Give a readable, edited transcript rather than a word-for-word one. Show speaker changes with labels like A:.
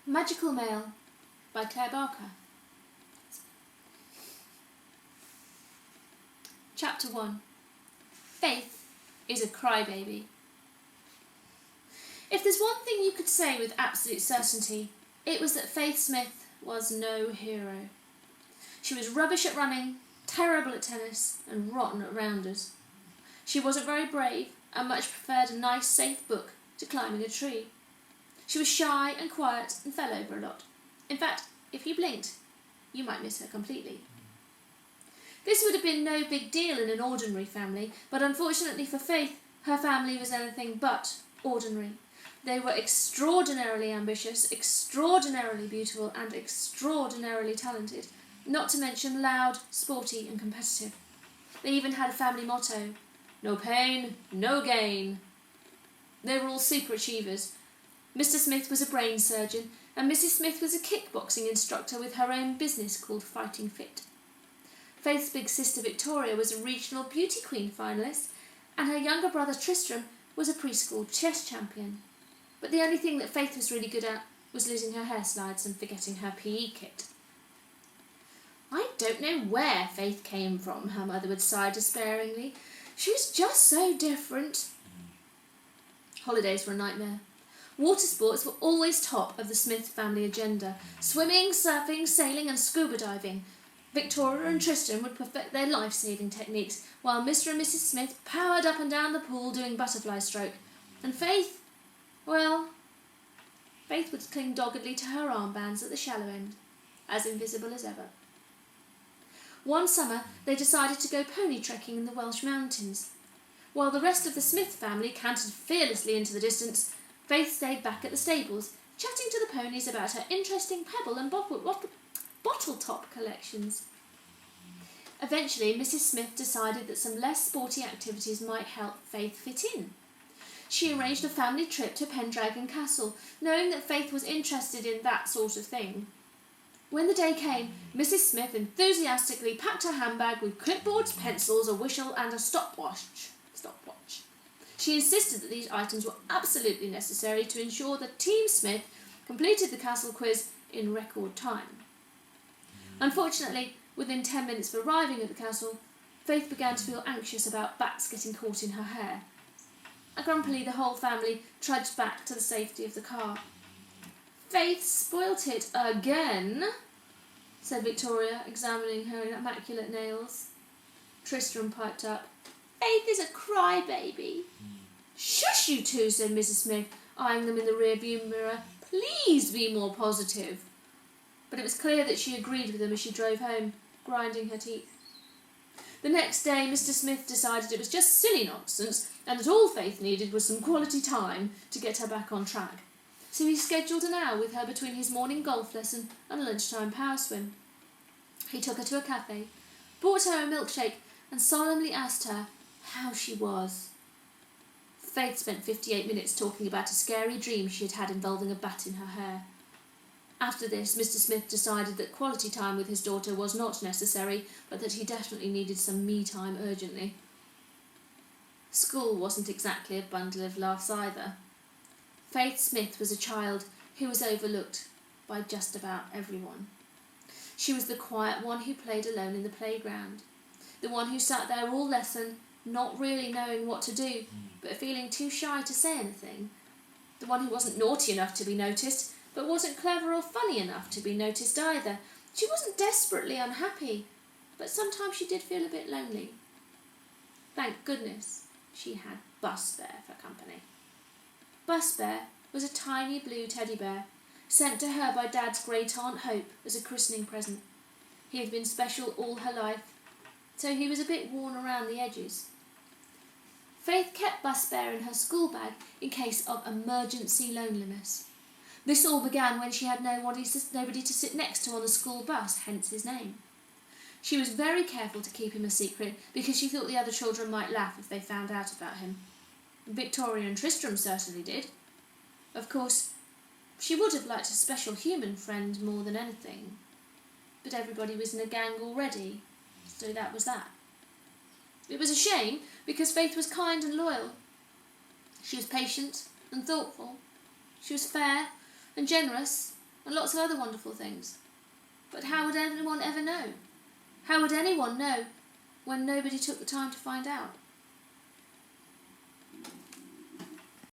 A: Magical Mail by Claire Barker. Chapter 1. Faith is a crybaby. If there's one thing you could say with absolute certainty, it was that Faith Smyth was no hero. She was rubbish at running, terrible at tennis, and rotten at rounders. She wasn't very brave and much preferred a nice, safe book to climbing a tree. She was shy and quiet and fell over a lot. In fact, if you blinked, you might miss her completely. This would have been no big deal in an ordinary family, but unfortunately for Faith, her family was anything but ordinary. They were extraordinarily ambitious, extraordinarily beautiful, and extraordinarily talented, not to mention loud, sporty, and competitive. They even had a family motto: no pain, no gain. They were all super achievers. Mr. Smyth was a brain surgeon, and Mrs. Smyth was a kickboxing instructor with her own business called Fighting Fit. Faith's big sister Victoria was a regional beauty queen finalist, and her younger brother Tristram was a preschool chess champion. But the only thing that Faith was really good at was losing her hair slides and forgetting her PE kit. I don't know where Faith came from, her mother would sigh despairingly. She was just so different. Holidays were a nightmare. Water sports were always top of the Smyth family agenda. Swimming, surfing, sailing and scuba diving. Victoria and Tristan would perfect their life-saving techniques, while Mr. and Mrs. Smyth powered up and down the pool doing butterfly stroke. And Faith, well, Faith would cling doggedly to her armbands at the shallow end, as invisible as ever. One summer they decided to go pony trekking in the Welsh mountains. While the rest of the Smyth family cantered fearlessly into the distance, Faith stayed back at the stables, chatting to the ponies about her interesting pebble and bottle top collections. Eventually, Mrs. Smyth decided that some less sporty activities might help Faith fit in. She arranged a family trip to Pendragon Castle, knowing that Faith was interested in that sort of thing. When the day came, Mrs. Smyth enthusiastically packed her handbag with clipboards, pencils, a whistle and a stopwatch. She insisted that these items were absolutely necessary to ensure that Team Smyth completed the castle quiz in record time. Unfortunately, within 10 minutes of arriving at the castle, Faith began to feel anxious about bats getting caught in her hair. Grumpily, the whole family trudged back to the safety of the car. "Faith spoilt it again," said Victoria, examining her immaculate nails. Tristram piped up, "Faith is a crybaby." "Shush, you two," said Mrs. Smyth, eyeing them in the rear-view mirror. "Please be more positive." But it was clear that she agreed with them as she drove home, grinding her teeth. The next day, Mr. Smyth decided it was just silly nonsense and that all Faith needed was some quality time to get her back on track. So he scheduled an hour with her between his morning golf lesson and lunchtime power swim. He took her to a cafe, bought her a milkshake and solemnly asked her how she was. Faith spent 58 minutes talking about a scary dream she had had involving a bat in her hair. After this, Mr. Smyth decided that quality time with his daughter was not necessary, but that he definitely needed some me-time urgently. School wasn't exactly a bundle of laughs either. Faith Smyth was a child who was overlooked by just about everyone. She was the quiet one who played alone in the playground, the one who sat there all lesson, not really knowing what to do, but feeling too shy to say anything, the one who wasn't naughty enough to be noticed, but wasn't clever or funny enough to be noticed either. She wasn't desperately unhappy, but sometimes she did feel a bit lonely. Thank goodness she had Bus Bear for company. Bus Bear was a tiny blue teddy bear, sent to her by Dad's great-aunt Hope as a christening present. He had been special all her life, so he was a bit worn around the edges. Faith kept Bus Bear in her school bag in case of emergency loneliness. This all began when she had nobody to sit next to on the school bus, hence his name. She was very careful to keep him a secret because she thought the other children might laugh if they found out about him. Victoria and Tristram certainly did. Of course, she would have liked a special human friend more than anything, but everybody was in a gang already, so that was that. It was a shame because Faith was kind and loyal. She was patient and thoughtful. She was fair and generous and lots of other wonderful things. But how would anyone ever know? How would anyone know when nobody took the time to find out?